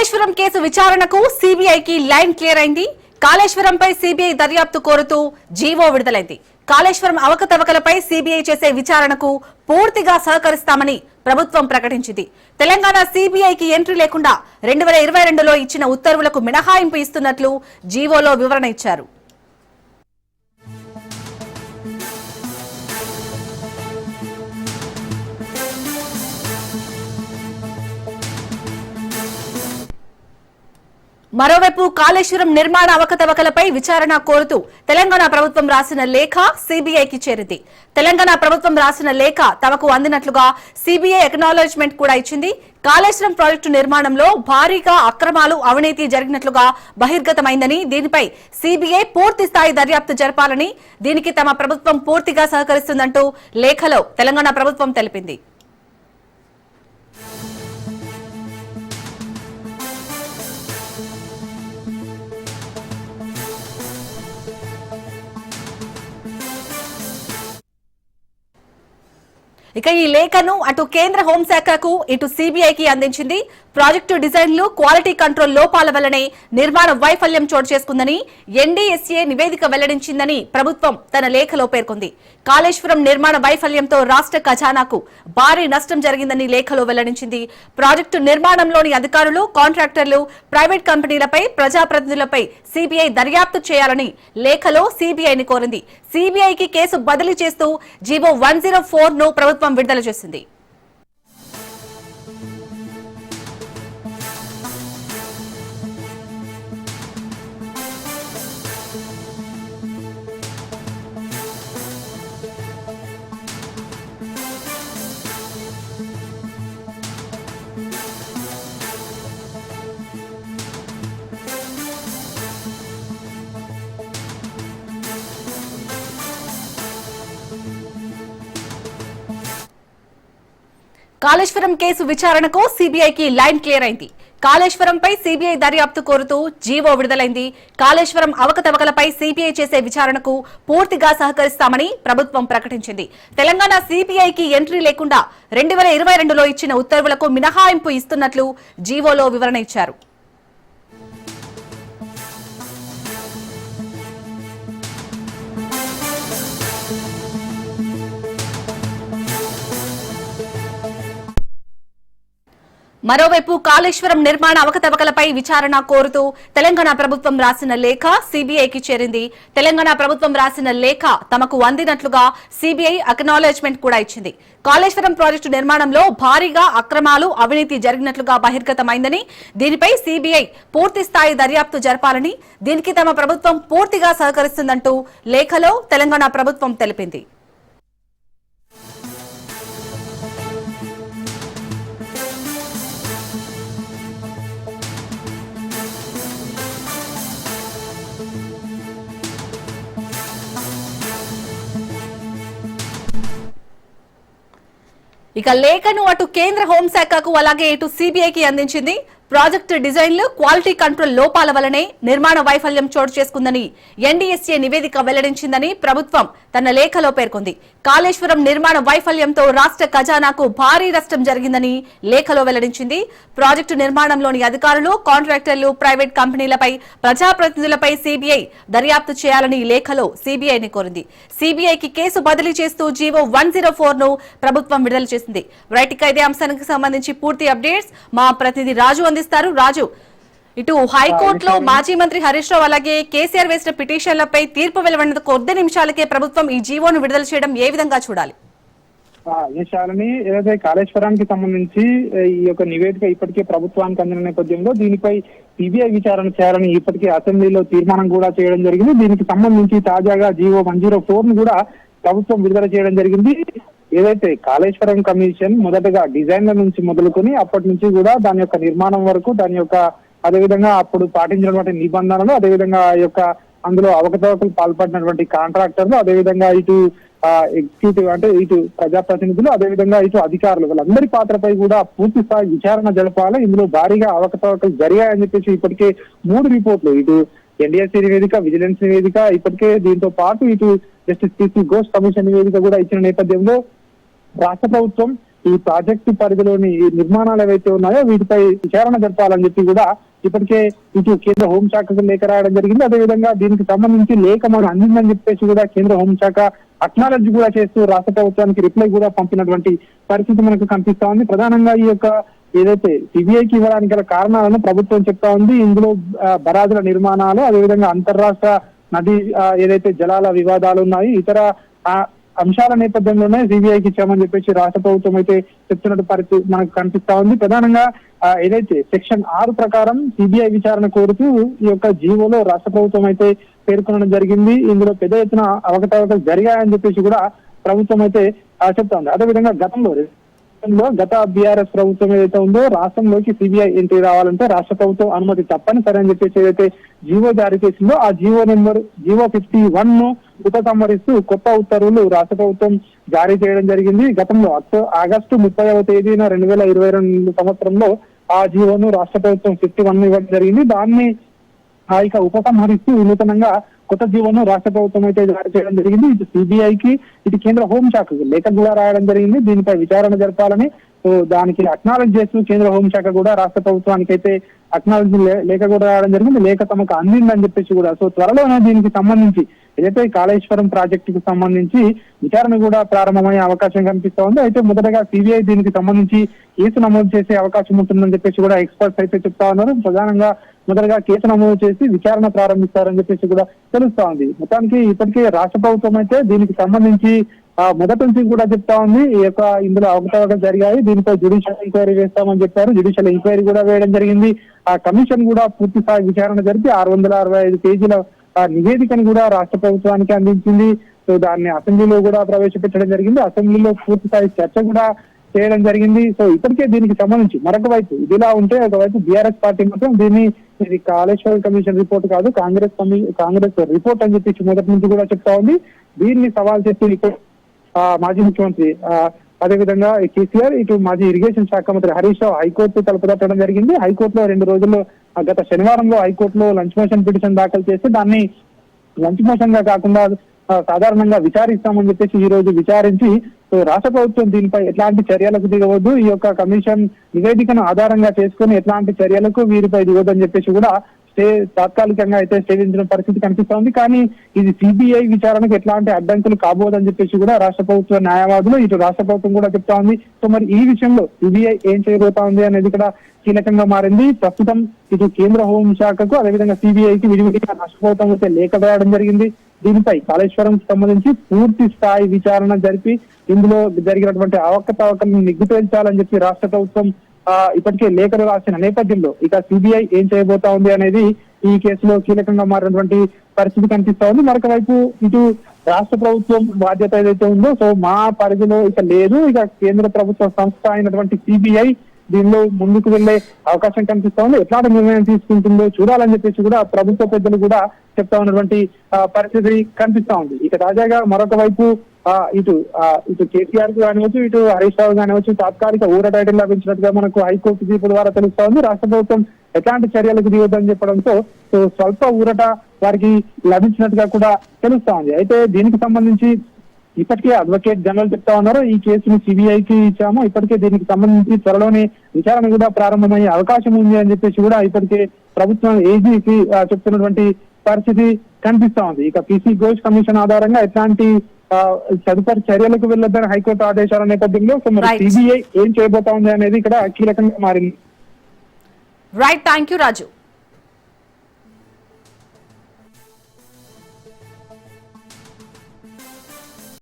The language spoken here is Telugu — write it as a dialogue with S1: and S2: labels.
S1: కాళేశ్వరం కేసు విచారణకు సిబిఐకి లైన్ క్లియర్ అయింది. కాళేశ్వరంపై సిబిఐ దర్యాప్తు కోరుతూ జీవో విడుదలైంది. కాళేశ్వరం అవకతవకలపై సిబిఐ చేసే విచారణకు పూర్తిగా సహకరిస్తామని ప్రభుత్వం ప్రకటించింది. తెలంగాణ సిబిఐకి ఎంట్రీ లేకుండా 2022లో ఇచ్చిన ఉత్తర్వులకు మినహాయింపు ఇస్తున్నట్లు జీవోలో వివరణ ఇచ్చారు. మరోవైపు కాళేశ్వరం నిర్మాణ అవకతవకలపై విచారణ కోరుతూ తెలంగాణ ప్రభుత్వం రాసిన లేఖ సిబిఐకి చేరింది. తెలంగాణ ప్రభుత్వం రాసిన లేఖ తమకు అందినట్లుగా సిబిఐ అక్నాలెడ్జ్మెంట్ కూడా ఇచ్చింది. కాళేశ్వరం ప్రాజెక్టు నిర్మాణంలో భారీగా అక్రమాలు, అవినీతి జరిగినట్లుగా బహిర్గతమైందని, దీనిపై సిబిఐ పూర్తి స్థాయి దర్యాప్తు జరపాలని, దీనికి తమ ప్రభుత్వం పూర్తిగా సహకరిస్తుందంటూ లేఖలో తెలంగాణ ప్రభుత్వం తెలిపింది. ఇక ఈ లేఖను అటు కేంద్ర హోంశాఖకు, ఇటు సిబిఐకి అందించింది. ప్రాజెక్టు డిజైన్లు, క్వాలిటీ కంట్రోల్ లోపాల వల్లనే నిర్మాణ వైఫల్యం చోటు చేసుకుందని ఎన్డీఎస్ఏ నివేదిక వెల్లడించిందని ప్రభుత్వం తన లేఖలో పేర్కొంది. కాళేశ్వరం నిర్మాణ వైఫల్యంతో రాష్ట్ర ఖజానాకు భారీ నష్టం జరిగిందని లేఖలో వెల్లడించింది. ప్రాజెక్టు నిర్మాణంలోని అధికారులు, కాంట్రాక్టర్లు, ప్రైవేట్ కంపెనీలపై, ప్రజాప్రతినిధులపై సిబిఐ దర్యాప్తు చేయాలని లేఖలో సిబిఐని కోరింది. సిబిఐకి కేసు బదిలీ చేస్తూ జీవో 104 ను ప్రభుత్వం విడుదల చేసింది. కాళేశ్వరం కేసు విచారణకు సిబిఐకి లైన్ క్లియర్ అయింది. కాళేశ్వరంపై సిబిఐ దర్యాప్తు కోరుతూ జీవో విడుదలైంది. కాళేశ్వరం అవకతవకలపై సిబిఐ చేసే విచారణకు పూర్తిగా సహకరిస్తామని ప్రభుత్వం ప్రకటించింది. తెలంగాణ సిబిఐకి ఎంట్రీ లేకుండా 2022లో ఇచ్చిన ఉత్తర్వులకు మినహాయింపు ఇస్తున్నట్లు జీవోలో వివరణ ఇచ్చారు. మరోవైపు కాళేశ్వరం నిర్మాణ అవకతవకలపై విచారణ కోరుతూ తెలంగాణ ప్రభుత్వం రాసిన లేఖ సిబిఐకి చేరింది. తెలంగాణ ప్రభుత్వం రాసిన లేఖ తమకు అందినట్లుగా సిబిఐ అక్నాలెడ్జ్మెంట్ కూడా ఇచ్చింది. కాళేశ్వరం ప్రాజెక్టు నిర్మాణంలో భారీగా అక్రమాలు, అవినీతి జరిగినట్లుగా బహిర్గతమైందని, దీనిపై సిబిఐ పూర్తి స్థాయి దర్యాప్తు జరపాలని, దీనికి తమ ప్రభుత్వం పూర్తిగా సహకరిస్తుందంటూ లేఖలో తెలంగాణ ప్రభుత్వం తెలిపింది. ఇక లేఖను అటు కేంద్ర హోంశాఖకు, అలాగే ఇటు సిబిఐకి అందించింది. ప్రాజెక్టు డిజైన్లు, క్వాలిటీ కంట్రోల్ లోపాల వల్లనే నిర్మాణ వైఫల్యం చోటు చేసుకుందని ఎన్డీఎస్ఏ నివేదిక వెల్లడించిందని ప్రభుత్వం తన లేఖలో పేర్కొంది. కాళేశ్వరం నిర్మాణ వైఫల్యంతో రాష్ట్ర ఖజానాకు భారీ నష్టం జరిగిందని లేఖలో వెల్లడించింది. ప్రాజెక్టు నిర్మాణంలోని అధికారులు, కాంట్రాక్టర్లు, ప్రైవేట్ కంపెనీలపై, ప్రజాప్రతినిధులపై సిబిఐ దర్యాప్తు చేయాలని లేఖలో సిబిఐని కోరింది. సిబిఐకి కేసు బదిలీ చేస్తూ జీవో 104 ను ప్రభుత్వం విడుదల చేసింది. రైట్, ఇదే అంశానికి సంబంధించి పూర్తి అప్డేట్స్ మా ప్రతినిధి రాజు అందిస్తారు. రాజు, ఇటు హైకోర్టులో మాజీ మంత్రి హరీష్ రావు అలాగే కేసీఆర్ వేసిన పిటిషన్లపై తీర్పు వెలువడిన కొద్ది నిమిషాలకే ప్రభుత్వం ఈ జీవోను విడుదల చేయడం ఏ విధంగా చూడాలి?
S2: శాలిని, ఏదైతే కాళేశ్వరానికి సంబంధించి ఈ యొక్క నివేదిక ఇప్పటికే ప్రభుత్వానికి అందిన నేపథ్యంలో దీనిపై సిబిఐ విచారణ చేయాలని ఇప్పటికే అసెంబ్లీలో తీర్మానం కూడా చేయడం జరిగింది. దీనికి సంబంధించి తాజాగా జీవో 104 ను కూడా ప్రభుత్వం విడుదల చేయడం జరిగింది. ఏదైతే కాళేశ్వరం కమిషన్ మొదటగా డిజైన్ల నుంచి మొదలుకొని అప్పటి నుంచి కూడా దాని యొక్క నిర్మాణం వరకు, దాని యొక్క అదేవిధంగా అప్పుడు పాటించినటువంటి నిబంధనలు, అదేవిధంగా ఆ యొక్క అందులో అవకతవకలు పాల్పడినటువంటి కాంట్రాక్టర్లు, అదేవిధంగా ఇటు ఎగ్జిక్యూటివ్ అంటే ఇటు ప్రజాప్రతినిధులు, అదేవిధంగా ఇటు అధికారులు, వాళ్ళందరి పాత్రపై కూడా పూర్తి స్థాయి విచారణ జరపాలి. ఇందులో భారీగా అవకతవకలు జరిగాయని చెప్పేసి ఇప్పటికే 3 రిపోర్ట్లు, ఇటు ఎన్డీఎస్సీ నివేదిక, విజిలెన్స్ నివేదిక, ఇప్పటికే దీంతో పాటు ఇటు జస్టిస్ పిసి ఘోష్ కమిషన్ నివేదిక కూడా ఇచ్చిన నేపథ్యంలో రాష్ట్ర ప్రభుత్వం ఈ ప్రాజెక్టు పరిధిలోని ఈ నిర్మాణాలు ఏవైతే ఉన్నాయో వీటిపై విచారణ జరపాలని చెప్పి కూడా ఇప్పటికే ఇటు కేంద్ర హోంశాఖకు లేఖ రాయడం జరిగింది. అదేవిధంగా దీనికి సంబంధించి లేఖ మనకు అందిందని చెప్పేసి కూడా కేంద్ర హోంశాఖ అక్నాలెడ్జ్ కూడా చేస్తూ రాష్ట్ర ప్రభుత్వానికి రిప్లై కూడా పంపినటువంటి పరిస్థితి మనకు కనిపిస్తా ఉంది. ప్రధానంగా ఈ యొక్క ఏదైతే సిబిఐకి ఇవ్వడానికి గల కారణాలను ప్రభుత్వం చెప్తా ఉంది. ఇందులో బరాజుల నిర్మాణాలు, అదేవిధంగా అంతర్రాష్ట్ర నది ఏదైతే జలాల వివాదాలు ఉన్నాయి, ఇతర అంశాల నేపథ్యంలోనే సిబిఐకి ఇచ్చామని చెప్పేసి రాష్ట్ర ప్రభుత్వం అయితే చెప్తున్నట్టు పరిస్థితి మనకు కనిపిస్తా ఉంది. ప్రధానంగా ఏదైతే సెక్షన్ 6 ప్రకారం సిబిఐ విచారణ కోరుతూ ఈ యొక్క జీవోలో రాష్ట్ర ప్రభుత్వం అయితే పేర్కొనడం జరిగింది. ఇందులో పెద్ద ఎత్తున అవకతవకలు జరిగాయని చెప్పేసి కూడా ప్రభుత్వం అయితే చెప్తా ఉంది. అదేవిధంగా గత బీఆర్ఎస్ ప్రభుత్వం ఏదైతే ఉందో రాష్ట్రంలోకి సిబిఐ ఎంట్రీ రావాలంటే రాష్ట్ర ప్రభుత్వం అనుమతి తప్పనిసరి అని చెప్పేసి ఏదైతే జీవో జారీ చేసిందో ఆ జీవో 51 ను ఉపసంహరిస్తూ కొత్త ఉత్తర్వులు రాష్ట్ర ప్రభుత్వం జారీ చేయడం జరిగింది. గతంలో ఆగస్టు 30వ తేదీన 2022 సంవత్సరంలో ఆ జీవోను రాష్ట్ర ప్రభుత్వం 51 ఇవ్వడం జరిగింది. దాన్ని ఇక ఉపసంహరిస్తూ నూతనంగా కొత్త జీవోను రాష్ట్ర ప్రభుత్వం అయితే జారీ చేయడం జరిగింది. ఇటు సిబిఐకి ఇటు కేంద్ర హోంశాఖకు లేఖ కూడా రాయడం జరిగింది. దీనిపై విచారణ జరపాలని దానికి అక్నాలెడ్జ్ చేస్తూ కేంద్ర హోంశాఖ కూడా రాష్ట్ర ప్రభుత్వానికి అయితే అక్నాలెడ్జ్ లేఖ కూడా రాయడం జరిగింది. లేఖ తమకు అందిందని చెప్పేసి కూడా త్వరలోనే దీనికి సంబంధించి ఏదైతే కాళేశ్వరం ప్రాజెక్టుకు సంబంధించి విచారణ కూడా ప్రారంభమయ్యే అవకాశం కనిపిస్తా ఉంది. అయితే మొదటగా సిబిఐ దీనికి సంబంధించి కేసు నమోదు చేసే అవకాశం ఉంటుందని చెప్పేసి కూడా ఎక్స్పర్ట్స్ అయితే చెప్తా ఉన్నారు. ప్రధానంగా మొదటగా కేసు నమోదు చేసి విచారణ ప్రారంభిస్తారని చెప్పేసి కూడా తెలుస్తా ఉంది. మొత్తానికి ఇప్పటికే రాష్ట్ర ప్రభుత్వం అయితే దీనికి సంబంధించి మొదటి నుంచి కూడా చెప్తా ఉంది. ఈ యొక్క ఇందులో అవకతవకలు జరిగాయి, దీనిపై జ్యుడిషియల్ ఎంక్వైరీ చేస్తామని చెప్పారు. జ్యుడిషియల్ ఎంక్వైరీ కూడా వేయడం జరిగింది. ఆ కమిషన్ కూడా పూర్తి స్థాయి విచారణ జరిపి 665 పేజీల నివేదికను కూడా రాష్ట్ర ప్రభుత్వానికి అందించింది. సో దాన్ని అసెంబ్లీలో కూడా ప్రవేశపెట్టడం జరిగింది. అసెంబ్లీలో పూర్తి స్థాయి చర్చ కూడా చేయడం జరిగింది. సో ఇప్పటికే దీనికి సంబంధించి మరొక వైపు ఇదిలా ఉంటే ఒకవైపు బీఆర్ఎస్ పార్టీ మాత్రం దీన్ని ఇది కాళేశ్వరం కమిషన్ రిపోర్ట్ కాదు, కాంగ్రెస్ రిపోర్ట్ అని చెప్పి మొదటి నుంచి కూడా చెప్తా ఉంది. దీన్ని సవాల్ చేస్తూ మాజీ ముఖ్యమంత్రి అదేవిధంగా కేసీఆర్ ఇటు మాజీ ఇరిగేషన్ శాఖ మంత్రి హరీష్ రావు హైకోర్టు తలుపు తట్టడం జరిగింది. హైకోర్టులో 2 రోజుల్లో గత శనివారంలో హైకోర్టులో లంచ్ మోషన్ పిటిషన్ దాఖలు చేసి దాన్ని లంచ్ మోషన్ గా కాకుండా సాధారణంగా విచారిస్తామని చెప్పేసి ఈ రోజు విచారించి రాష్ట్ర ప్రభుత్వం దీనిపై ఎట్లాంటి చర్యలకు దిగవద్దు, ఈ యొక్క కమిషన్ నివేదికను ఆధారంగా చేసుకుని ఎట్లాంటి చర్యలకు వీరిపై దిగవద్దని చెప్పేసి కూడా తాత్కాలికంగా అయితే స్టే విధించిన పరిస్థితి కనిపిస్తోంది. కానీ ఇది సిబిఐ విచారణకు ఎట్లాంటి అడ్డంకులు కాబోదని చెప్పేసి కూడా రాష్ట్ర ప్రభుత్వ న్యాయవాదులు ఇటు రాష్ట్ర ప్రభుత్వం కూడా చెప్తా ఉంది. సో మరి ఈ విషయంలో సిబిఐ ఏం చేయబోతా ఉంది అనేది కూడా కీలకంగా మారింది. ప్రస్తుతం ఇటు కేంద్ర హోంశాఖకు అదేవిధంగా సిబిఐకి విడివిడిగా రాష్ట్ర ప్రభుత్వం అయితే లేఖ రాయడం జరిగింది. దీనిపై కాళేశ్వరం సంబంధించి పూర్తి స్థాయి విచారణ జరిపి ఇందులో జరిగినటువంటి అవకతవకలను నిగ్గు తేల్చాలని చెప్పి రాష్ట్ర ప్రభుత్వం ఇప్పటికే లేఖలు రాసిన నేపథ్యంలో ఇక సిబిఐ ఏం చేయబోతా ఉంది అనేది ఈ కేసులో కీలకంగా మారినటువంటి పరిస్థితి కనిపిస్తా ఉంది. మరొక వైపు ఇటు రాష్ట్ర ప్రభుత్వం బాధ్యత ఏదైతే ఉందో సో మా పరిధిలో ఇక లేదు, ఇక కేంద్ర ప్రభుత్వ సంస్థ అయినటువంటి సిబిఐ దీనిలో ముందుకు వెళ్లే అవకాశం కనిపిస్తా ఉంది. ఎట్లాంటి నిర్ణయం తీసుకుంటుందో చూడాలని చెప్పేసి కూడా ప్రభుత్వ పెద్దలు కూడా చెప్తా ఉన్నటువంటి పరిస్థితి కనిపిస్తా ఉంది. ఇక తాజాగా మరొక వైపు ఇటు కేసీఆర్ కు కానివచ్చు, ఇటు హరీష్ రావు కానివచ్చు తాత్కాలిక ఊర టైటిల్ లభించినట్టుగా మనకు హైకోర్టు తీర్పు ద్వారా తెలుస్తా ఉంది. రాష్ట్ర ప్రభుత్వం ఎట్లాంటి చర్యలకు దిగొద్దని చెప్పడంతో స్వల్ప ఊరట వారికి లభించినట్టుగా కూడా తెలుస్తా ఉంది. అయితే దీనికి సంబంధించి ఇప్పటికే అడ్వకేట్ జనరల్ చెప్తా ఉన్నారు, ఈ కేసును సిబిఐకి ఇచ్చాము, ఇప్పటికే దీనికి సంబంధించి త్వరలోనే విచారణ కూడా ప్రారంభమయ్యే అవకాశం ఉంది అని చెప్పేసి కూడా ఇప్పటికే ప్రభుత్వం ఏజీకి చెప్తున్నటువంటి పరిస్థితి కనిపిస్తా ఉంది. ఇక పీసీ ఘోష్ కమిషన్ ఆధారంగా ఎట్లాంటి తదుపరి చర్యలకు వెళ్ళొద్దని హైకోర్టు ఆదేశాల నేపథ్యంలో సిబిఐ ఏం చేయబోతా ఉంది అనేది ఇక్కడ కీలకంగా మారింది.
S1: Right, thank you Raju.